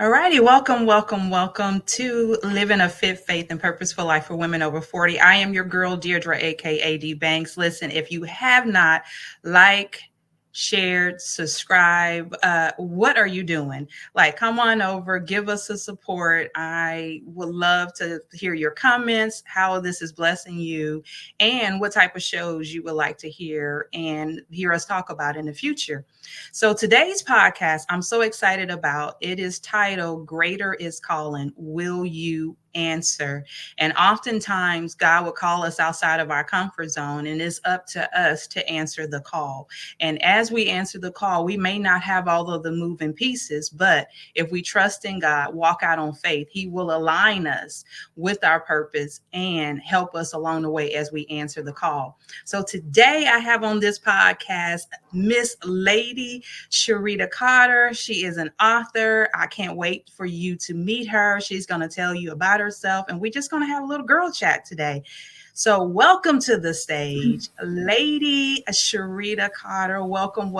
Alrighty, welcome to Living a Fit Faith and Purposeful Life for Women Over 40. I am your girl, Deirdre, aka D Banks. Listen, if you have not shared, subscribe, what are you doing? Like, come on over, give us a support. I would love to hear your comments, how this is blessing you, and what type of shows you would like to hear and hear us talk about in the future. So today's podcast, I'm so excited about. It is titled Greater is Calling. Will you answer? And oftentimes God will call us outside of our comfort zone, and it's up to us to answer the call. And as we answer the call, we may not have all of the moving pieces, but if we trust in God, walk out on faith, He will align us with our purpose and help us along the way as we answer the call. So today I have on this podcast Miss Lady Sherrita Carter. She is an author. I can't wait for you to meet her. She's going to tell you about herself, and we're just going to have a little girl chat today. So welcome to the stage, Lady Sherrita Carter. Welcome.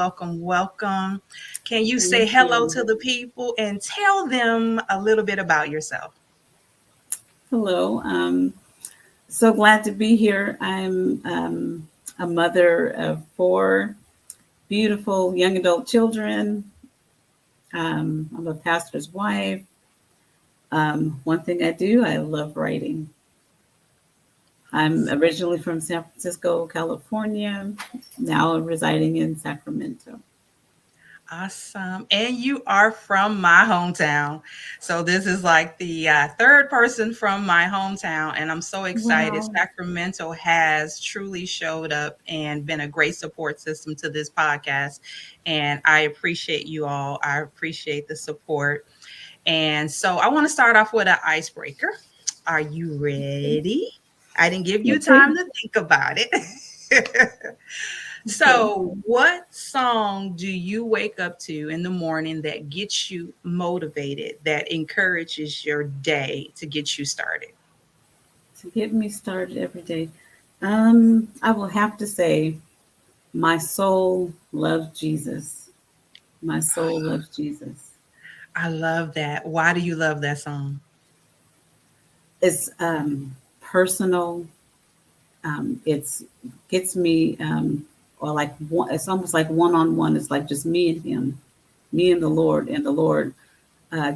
Can you say hello to the people and tell them a little bit about yourself? Hello. So glad to be here. I'm a mother of 4 beautiful young adult children. I'm a pastor's wife. One thing I do, I love writing. I'm originally from San Francisco, California, now residing in Sacramento. Awesome. And you are from my hometown. So this is like the third person from my hometown. And I'm so excited. Wow. Sacramento has truly showed up and been a great support system to this podcast. And I appreciate you all. I appreciate the support. And so I want to start off with an icebreaker. Are you ready? I didn't give you time to think about it. So, what song do you wake up to in the morning that gets you motivated, that encourages your day to get you started? To get me started every day, I will have to say, my soul loves Jesus. My soul loves Jesus. I love that. Why do you love that song? It's personal. It's gets me, or like it's almost like one-on-one. It's like just me and Him, me and the Lord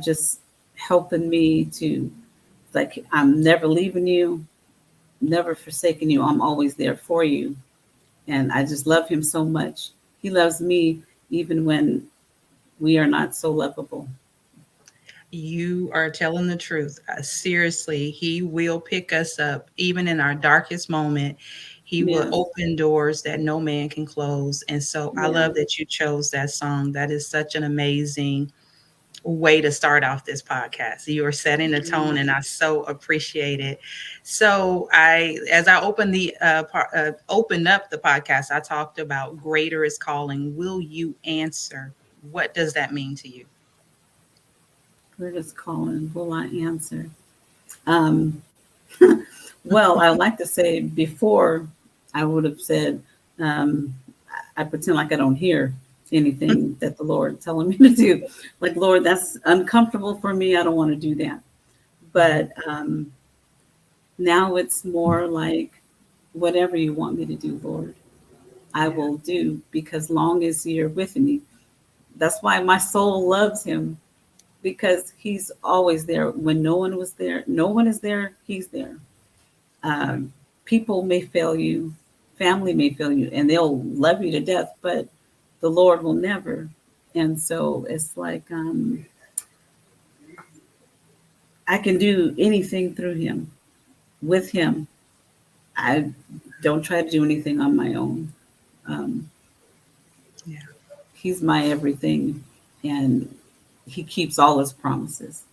just helping me to, like, I'm never leaving you, never forsaking you. I'm always there for you, and I just love Him so much. He loves me even when we are not so lovable. You are telling the truth. Seriously, He will pick us up even in our darkest moment. He will Yes. open doors that no man can close. And so I Yeah. love that you chose that song. That is such an amazing way to start off this podcast. You are setting the tone, and I so appreciate it. So as I opened up the podcast, I talked about greater is calling. Will you answer? What does that mean to you? Word is calling. Will I answer? Um, well, I like to say before I would have said, I pretend like I don't hear anything that the Lord telling me to do. Like, Lord, that's uncomfortable for me. I don't want to do that. But now it's more like, whatever you want me to do, Lord, I will do, because long as you're with me. That's why my soul loves Him, because He's always there. When no one was there, no one is there, He's there. People may fail you, family may fail you, and they'll love you to death, but the Lord will never. And so it's like, I can do anything through Him, with Him. I don't try to do anything on my own. Um, Yeah. He's my everything, and He keeps all His promises.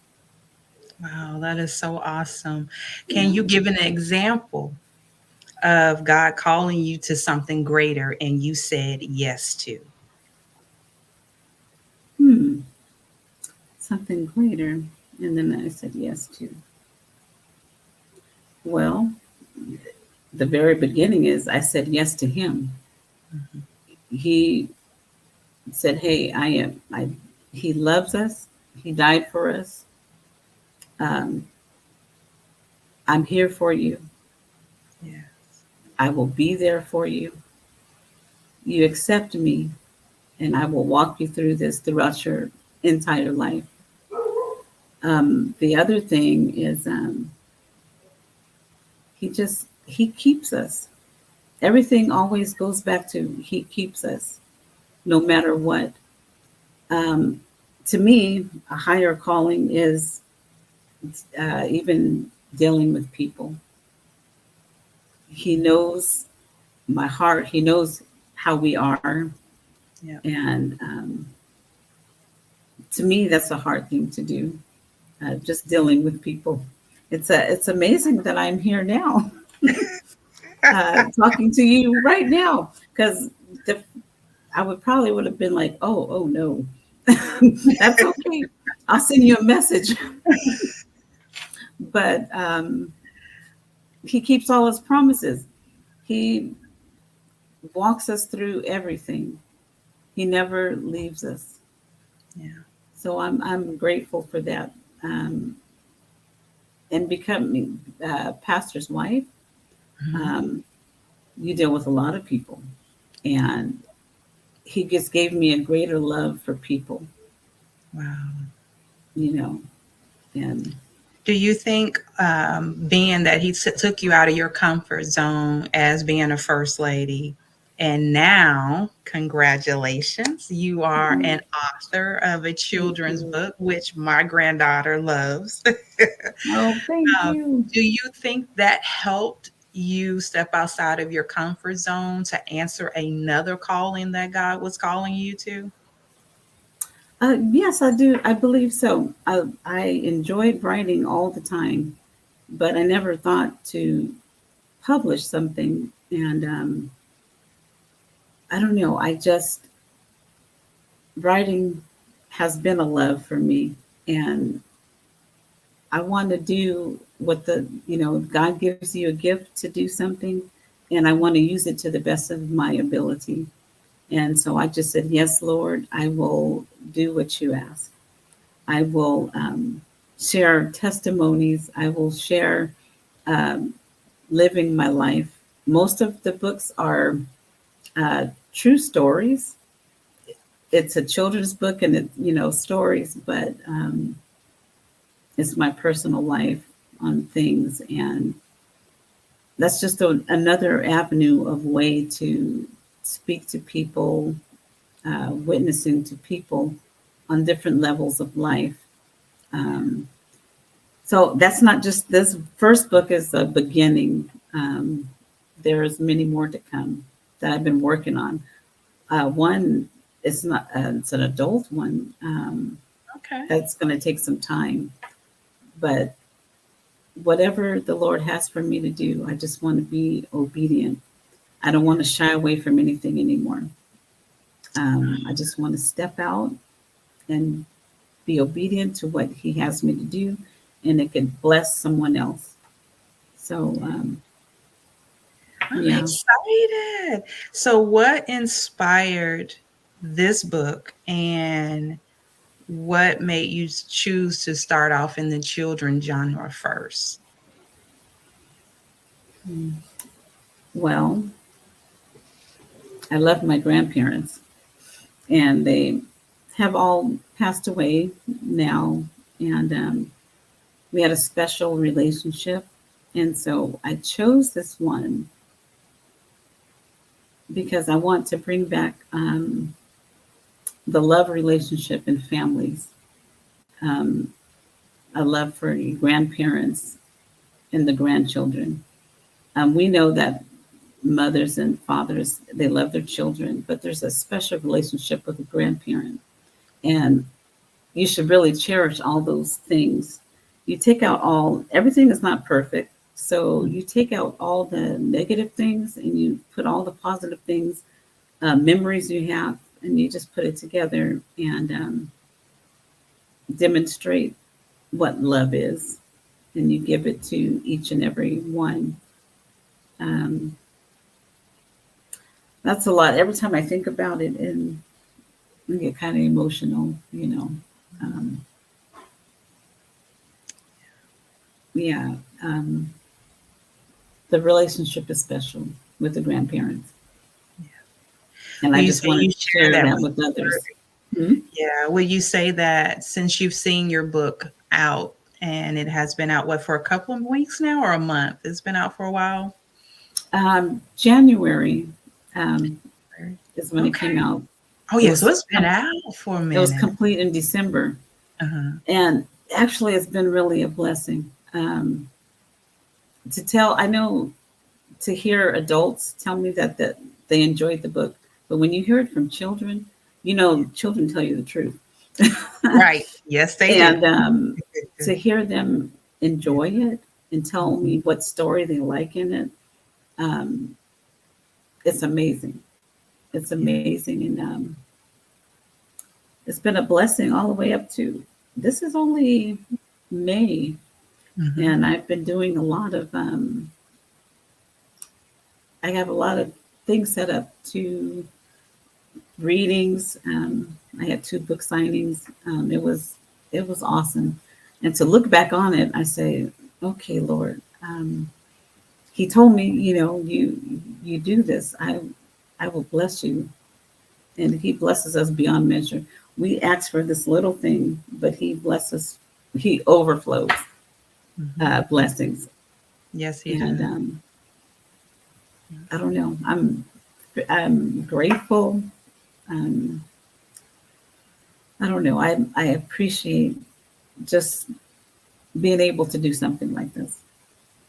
Wow, that is so awesome. Yeah. Can you give an example of God calling you to something greater and you said yes to? Something greater, and then I said yes to. Well, the very beginning is I said yes to Him. Mhm. He said, "Hey, I am." He loves us. He died for us. Um, I'm here for you. Yeah. I will be there for you. You accept me, and I will walk you through this throughout your entire life. The other thing is, he keeps us. Everything always goes back to he keeps us, no matter what. Um, to me, a higher calling is even dealing with people. He knows my heart. He knows how we are, Yeah. and to me, that's a hard thing to do. Just dealing with people. It's amazing that I'm here now, talking to you right now, because I would have been like, oh no, that's okay. I'll send you a message. But he keeps all his promises. He walks us through everything. He never leaves us. Yeah. So I'm grateful for that. Um, and becoming pastor's wife, Mhm. um, you deal with a lot of people, and he just gave me a greater love for people, Wow. you know. And Do you think, being that he took you out of your comfort zone as being a first lady, and now, congratulations, you are mm, an author of a thank children's you. book, which my granddaughter loves. Oh, thank you. Do you think that helped you step outside of your comfort zone to answer another calling that God was calling you to? Yes, I do. I believe so. I enjoyed writing all the time, but I never thought to publish something. And I don't know. I just writing has been a love for me, and I want to do what God gives you a gift to do something, and I want to use it to the best of my ability. And so I just said, yes, Lord, I will do what you ask. I will share testimonies. I will share um, living my life. Most of the books are uh, true stories. It's a children's book, and stories, but it's my personal life on things, and that's just another avenue of way to speak to people, witnessing to people on different levels of life. Um, so that's not just this first book is a beginning. Um, there's many more to come that I've been working on. One is not it's an adult one Okay. that's going to take some time, but whatever the Lord has for me to do, I just want to be obedient. I don't want to shy away from anything anymore. I just want to step out and be obedient to what He has me to do, and it could bless someone else. So, I'm yeah. excited. So, what inspired this book, and what made you choose to start off in the children genre first? Well, I love my grandparents, and they have all passed away now, and we had a special relationship. And so I chose this one because I want to bring back the love relationship in families, um, a love for grandparents and the grandchildren. We know that mothers and fathers, they love their children, but there's a special relationship with a grandparent. And you should really cherish all those things. You take out everything is not perfect. So you take out all the negative things and you put all the positive things, memories you have, and you just put it together and demonstrate what love is. And you give it to each and every one. Um, that's a lot. Every time I think about it, and I get kind of emotional. Um, yeah, um, the relationship is special with the grandparents, and Will I you just say want you to share share that that with with others. your, Hmm. yeah, will you say that since you've seen your book out and it has been out, what, for a couple of weeks now or a month? It's been out for a while? January is when it Okay. came out. Oh, It yeah, so was it's been out for a it was minute. complete in December, Uh-huh. and actually, it's been really a blessing to tell. I know to hear adults tell me that they enjoyed the book, but when you hear it from children, children tell you the truth, Right. Yes, they do. and to hear them enjoy it and tell Mhm. me what story they like in it, um, it's amazing. It's Yeah. amazing, and it's been a blessing all the way up to this is only May, Mhm. and I've been doing a lot of I have a lot of things set up to readings. I had two book signings. It was awesome, and to look back on it, I say, okay, Lord, He told me, you do this, I will bless you, and He blesses us beyond measure. We ask for this little thing, but He blesses. He overflows Mhm. blessings, Yes, he and does. I don't know. I'm grateful. Um, I don't know. I appreciate just being able to do something like this,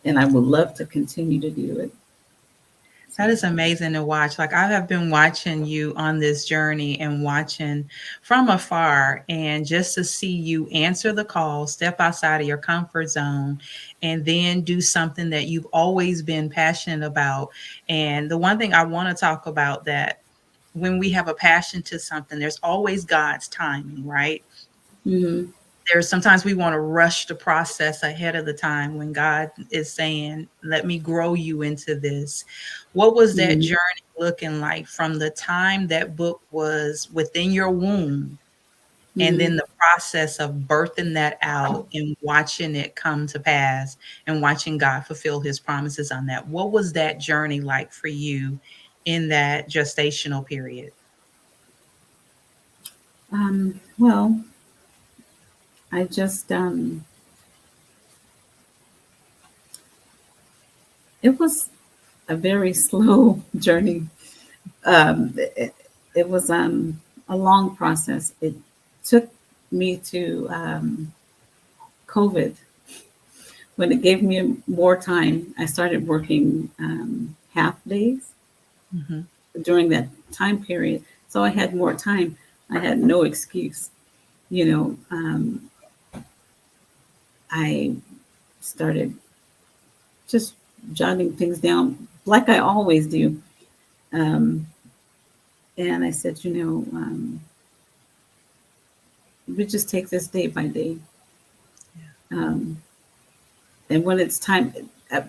and I would love to continue to do it. So, That is amazing to watch. Like, I have been watching you on this journey and watching from afar, and just to see you answer the call, step outside of your comfort zone, and then do something that you've always been passionate about. And the one thing I want to talk about, that when we have a passion to something, there's always God's timing, right? mm-hmm, There's sometimes we want to rush the process ahead of the time when God is saying, let me grow you into this. What was that mm-hmm, journey looking like from the time that book was within your womb, and mm-hmm. then the process of birthing that out and watching it come to pass and watching God fulfill his promises on that? What was that journey like for you in that gestational period? Well, I just it was a very slow journey. It was a long process. It took me to COVID when it gave me more time. I started working half days Mhm. during that time period, so I had more time. I had no excuse, you know. I started just jotting things down like I always do, um, and I said, we just take this day by day. Um, and when it's time,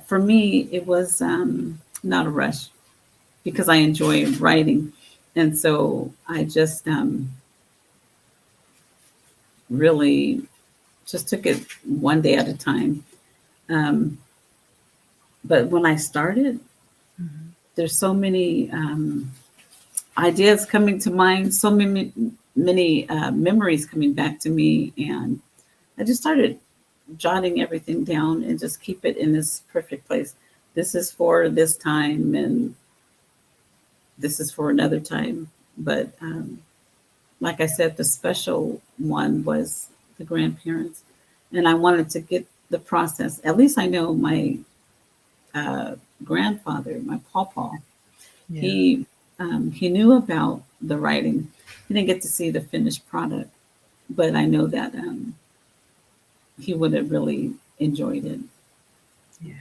for me, it was not a rush because I enjoy writing, and so I just really just took it one day at a time. Um, but when I started, Mhm. there's so many ideas coming to mind, so many memories coming back to me, and I just started jotting everything down and just keep it in this perfect place. This is for this time, and this is for another time. But like I said, the special one was the grandparents, and I wanted to get the process. At least I know my uh, grandfather, my pawpaw. Yeah. He knew about the writing. He didn't get to see the finished product, but I know that he would have really enjoyed it. Yeah.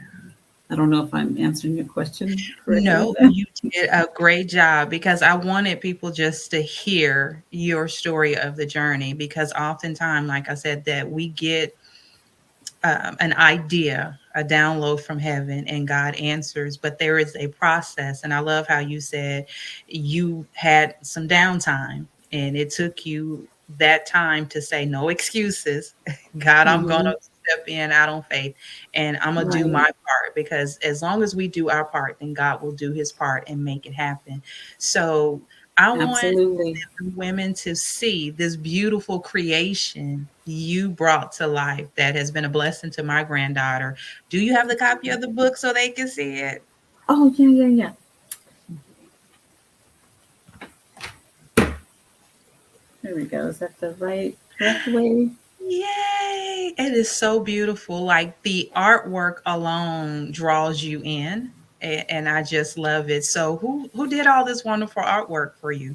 I don't know if I'm answering your question correctly No, with that. you did a great job, because I wanted people just to hear your story of the journey, because oftentimes, like I said, that we get an idea, a download from heaven, and God answers, but there is a process. And I love how you said you had some downtime, and it took you that time to say, no excuses. God, I'm going Mm-hmm. to step in out on faith and I'm gonna do my Right. part, because as long as we do our part, then God will do his part and make it happen. So I want Absolutely. women to see this beautiful creation you brought to life that has been a blessing to my granddaughter. Do you have the copy of the book so they can see it? Oh, yeah, yeah, yeah. There we go. Is that the right, correct way? Yay! It is so beautiful. Like the artwork alone draws you in, and I just love it. So who did all this wonderful artwork for you?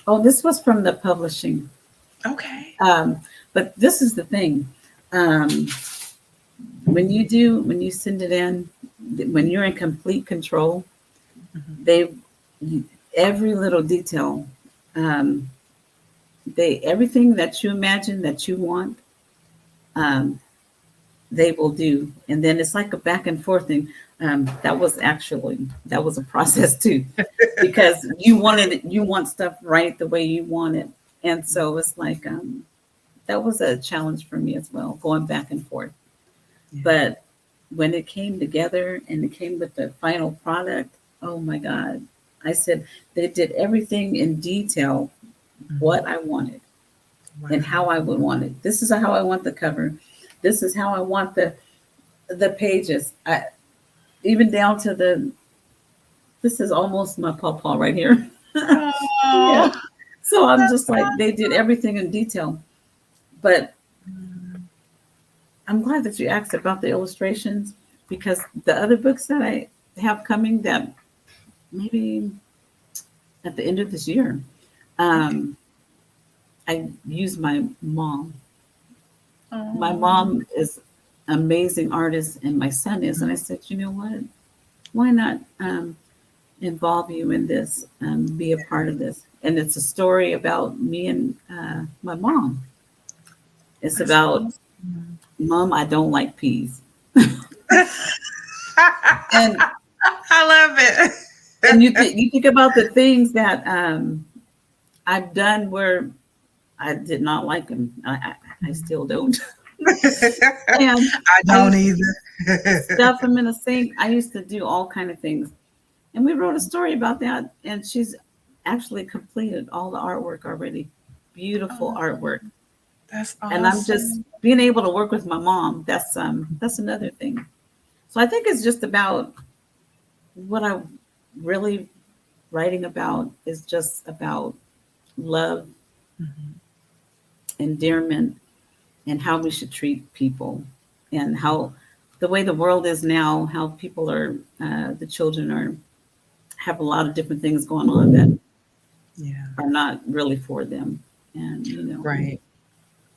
Oh, this was from the publishing. Okay. Um, but this is the thing. Um, when you send it in, when you're in complete control, Mhm. they, every little detail, um, everything that you imagine that you want, um, they will do. And then it's like a back and forth thing. That was a process too, because you want stuff right the way you want it. And so it's like, that was a challenge for me as well, going back and forth. Yeah. But when it came together and it came with the final product, oh my God. I said they did everything in detail, Mhm. what I wanted and Wow. how I would want it. This is how I want the cover. This is how I want the pages. Even down to this is almost my pawpaw right here. Yeah. Oh, So I'm that's just like they did everything in detail. But awesome. I'm glad that you asked about the illustrations, because the other books that I have coming, that maybe at the end of this year, Okay. um, I use my mom. My Oh. mom is an amazing artist, and my son is. And I said, you know what? Why not involve you in this, be a part of this? And it's a story about me and my mom. It's That's about awesome. mom. I don't like peas, and I love and it. you think about the things that I've done where I did not like them. I still don't. And I I don't used to either. stuff them in a sink. I used to do all kind of things. And we wrote a story about that. And she's actually completed all the artwork already. Beautiful Oh, artwork. that's And I'm just awesome. being able to work with my mom. That's another thing. So I think it's just about what I'm really writing about is just about love, Mhm. endearment, and how we should treat people, and how the way the world is now, how people are, the children are, have a lot of different things going on that Yeah, are not really for them. And, right.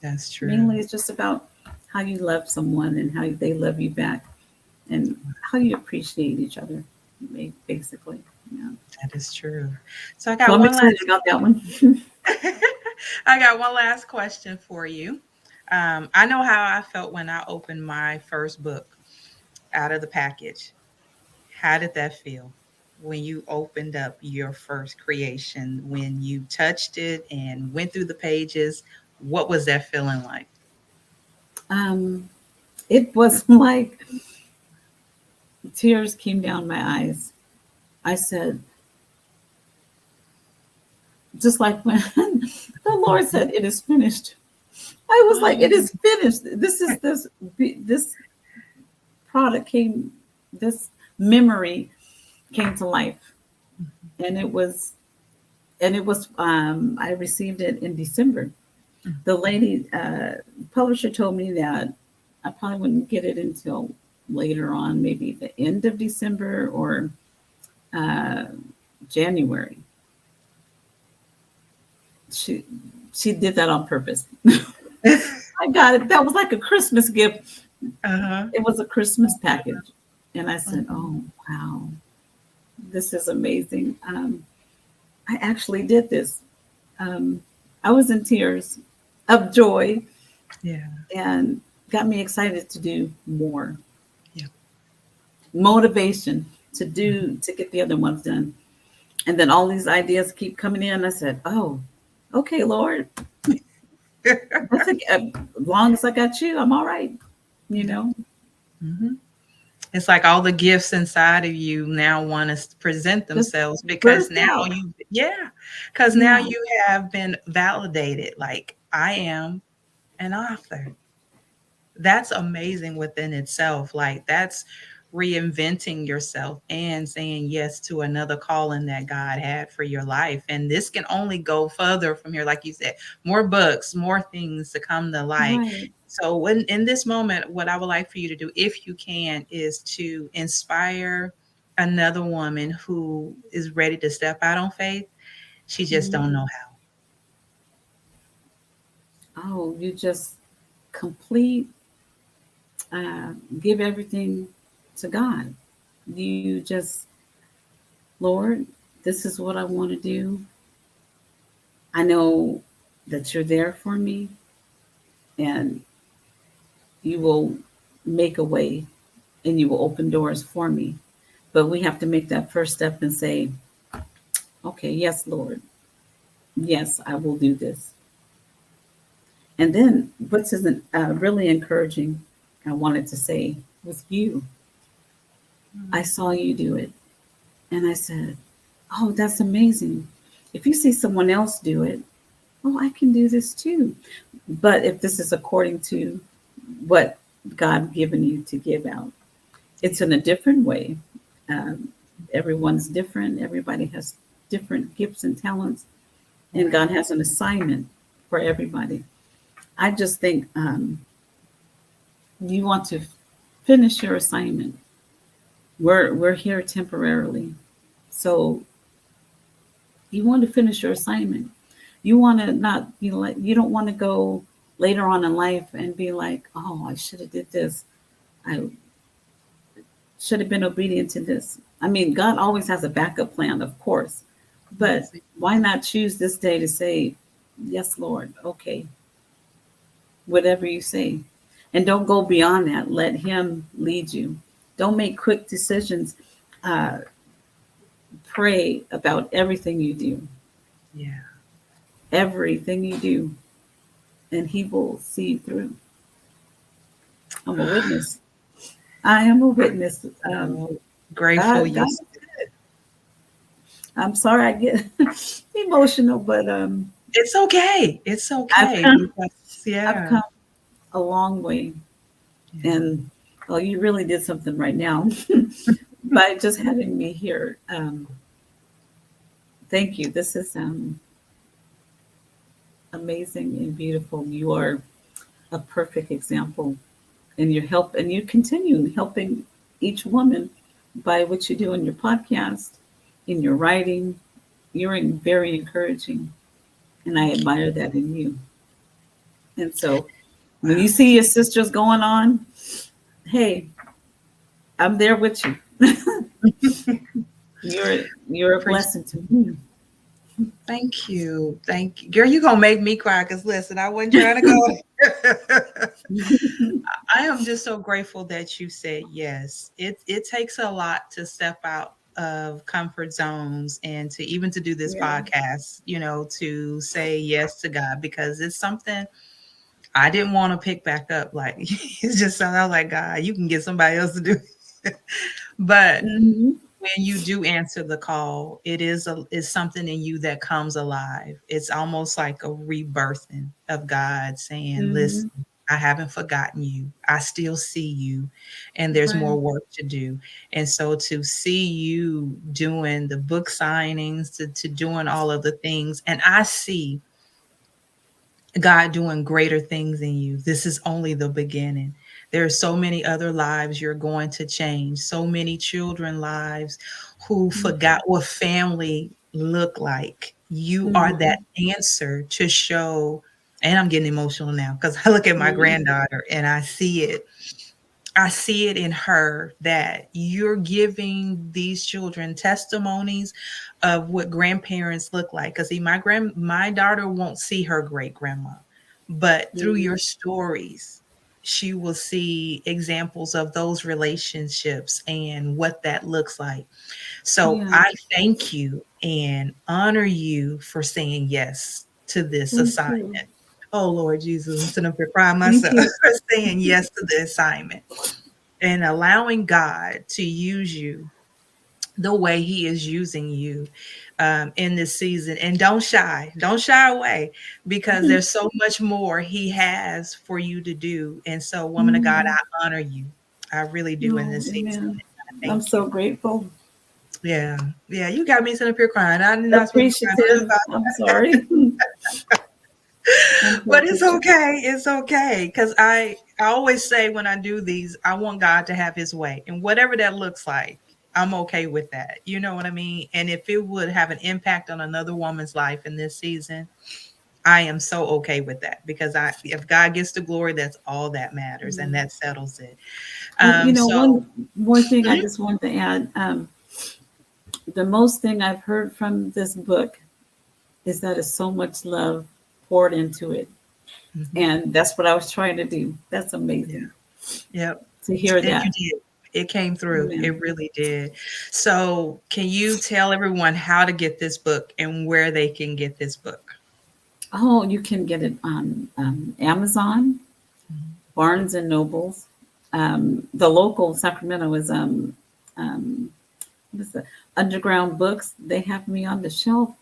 That's true. mainly it's just about how you love someone and how they love you back and how you appreciate each other, basically. Yeah. That is true. So I So got I'm one excited last about that one. I got one last question for you. I know how I felt when I opened my first book out of the package. How did that feel when you opened up your first creation, when you touched it and went through the pages? What was that feeling like? um, it was like tears came down my eyes. I said, just like when the Lord said, "It is finished." I was like, "It Oh, is finished." This product came, this memory came to life, and it was. I received it in December. The lady publisher told me that I probably wouldn't get it until later on, maybe the end of December or uh, January. She she did that on purpose. I got it. That was like a Christmas gift. uh-huh. It was a Christmas package. And I said, Mhm. oh, wow, this is amazing. I actually did this. Um, I was in tears of joy Yeah, and got me excited to do more. yeah. Motivation Mhm. to get the other ones done. And then all these ideas keep coming in. I said, oh, okay, Lord, as long as I got you, I'm all right. you know, Mhm. It's like all the gifts inside of you now want to present just themselves because burst now out. yeah, because now Yeah. you have been validated. Like, I am an author. That's amazing within itself. Like, that's reinventing yourself and saying yes to another calling that God had for your life. And this can only go further from here. Like you said, more books, more things to come to light. Right. So when in this moment, what I would like for you to do, if you can, is to inspire another woman who is ready to step out on faith. She just Mhm. don't know Oh, you just complete, uh, give everything to God. You just, Lord, this is what I want to do. I know that you're there for me and you will make a way and you will open doors for me. But we have to make that first step and say, okay, yes, Lord. Yes, I will do this. And then what's really encouraging, I wanted to say, was you. I how. saw you do it. And I said, oh, that's amazing. If you see someone else do it, oh, I can do this too. But if this is according to what God given you to give out, it's Yeah. in a different way. Um, Everyone's different. Everybody has different gifts and talents, and Right. God has an assignment for everybody. I just think you want to finish your assignment. We're here temporarily, so you want to finish your assignment. You want to not be like you don't want to go later on in life and be like, oh, I should have did this. I should have been obedient to this. I mean, God always has a backup plan, of course, but Yes. why not choose this day to say, yes, Lord, okay, whatever you say. And don't go beyond that. Let Him lead you. Don't make quick decisions. Uh, Pray about everything you do, Yeah. everything you do, and He will see you through. I'm a witness. I am a witness. So grateful God, you. God, I'm sorry I get emotional, but It's okay. It's I've okay come, because I've yeah. come a long way, Yeah. and oh, you really did something right now by just having me here. Thank you. This is amazing and beautiful. You are a perfect example, and you continue helping each woman by what you do in your podcast, in your writing. You're very encouraging, and I Thank admire that in you. And so, you. when you see your sisters going on, hey, I'm there with you. Wow. You're a Appreciate. blessing to me. Thank you. Thank you. Girl, you gonna make me cry because listen, I wasn't trying to go. I am just so grateful that you said yes. It takes a lot to step out of comfort zones and to even to do this Yeah. podcast, to say yes to God because it's something I didn't want to pick back up. Like it's just something I was like, God, you can get somebody else to do it. But Mm-hmm. when you do answer the call, is something in you that comes alive. It's almost like a rebirthing of God saying, Mm-hmm. "Listen, I haven't forgotten you. I still see you, and there's Right. more work to do." And so to see you doing the book signings, to doing all of the things, and I see God doing greater things in you. This is only the beginning. There are so many other lives you're going to change, so many children lives who forgot what family looked like. You are Mm-hmm. that answer to show, and I'm getting emotional now because I look at my Mm-hmm. granddaughter and I see it. I see it in her that you're giving these children testimonies of what grandparents look like. Because see, my daughter won't see her great grandma, but through Mm-hmm. your stories, she will see examples of those relationships and what that looks like. So Yeah. I thank you and honor you for saying yes to this Thank you. assignment. Oh Lord Jesus, I'm sitting up here crying Thank myself you. for saying yes to the assignment and allowing God to use you the way He is using you in this season. And don't shy away because there's so much more He has for you to do. And so, woman of God, Mm. I honor you. I really do in Oh, this season. amen. I I'm thank so you. grateful. Yeah, yeah, you got me sitting up here crying. I'm not supposed to be crying on this Appreciative. I'm sorry. I'm so but it's appreciative. okay. It's okay because I always say when I do these, I want God to have His way, and whatever that looks like, I'm okay with that. You know what I mean? And if it would have an impact on another woman's life in this season, I am so okay with that because I if God gets the glory, that's all that matters, and Mm. that settles it. And So one more thing I mhm, just wanted to add. The most thing I've heard from this book is that it's so much love poured into it. mhm, And that's what I was trying to do. That's yeah, amazing yep, to hear and you that. did. It came through. Amen. It really did. So, can you tell everyone how to get this book and where they can get this book? Oh, you can get it on Amazon, Mhm. Barnes and Nobles. The local Sacramento is um, what's the Underground Books. They have me on the shelf.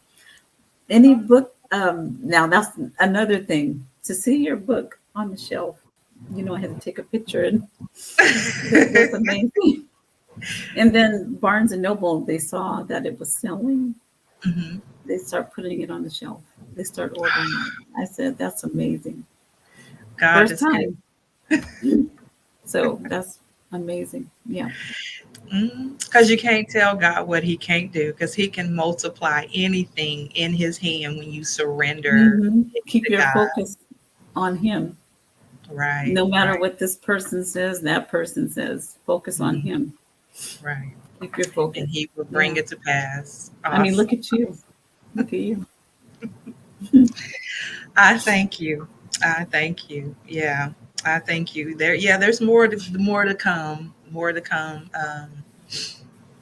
Any book. Now that's another thing to see your book on the shelf. I had to take a picture, and that's amazing. And then Barnes and Noble, they saw that it was selling. Mhm. They start putting it on the shelf. They start ordering it. I said, "That's amazing." God First is good. time. So that's amazing. Yeah. Because you can't tell God what He can't do, because He can multiply anything in His hand when you surrender it Keep to your God. focus on Him. Right, No matter right, what this person says, that person says, focus on mhm, Him. right. Keep your And focus. He will bring Yeah. it to pass. I mean, Awesome. look at you. Look at you. I thank you. I thank you. Yeah, I thank you. Yeah, there's more to come, more to come.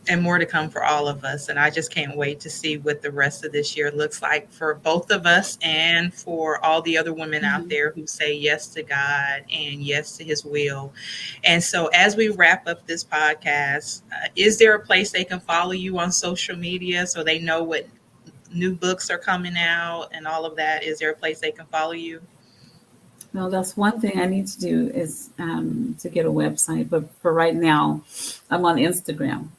And more to come for all of us. And I just can't wait to see what the rest of this year looks like for both of us and for all the other women out Mhm. there who say yes to God and yes to His will. And so, as we wrap up this podcast, is there a place they can follow you on social media so they know what new books are coming out and all of that? Is there a place they can follow you? No, that's one thing I need to do is to get a website. But for right now, I'm on Instagram,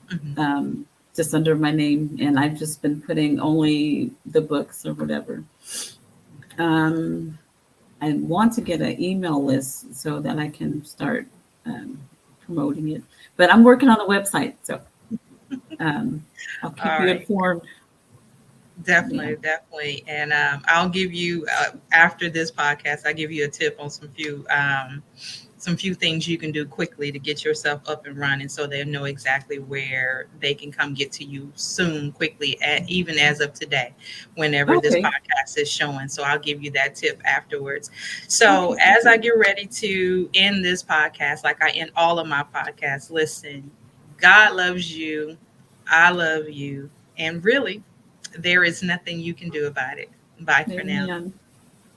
Hmm. um, just under my name, and I've just been putting only the books or whatever. Um, I want to get an email list so that I can start um, promoting it. But I'm working on a website, so um, I'll keep All you right. informed. Yeah. Definitely, definitely. And I'll give you after this podcast, I'll give you a tip on some few things you can do quickly to get yourself up and running, so they know exactly where they can come get to you soon, quickly, even as of today, whenever this Okay. podcast is showing. So I'll give you that tip afterwards. So Okay. as I Perfect. get ready to end this podcast, like I end all of my podcasts, listen, God loves you. I love you. And really, there is nothing you can do about it. Bye for now. Amen.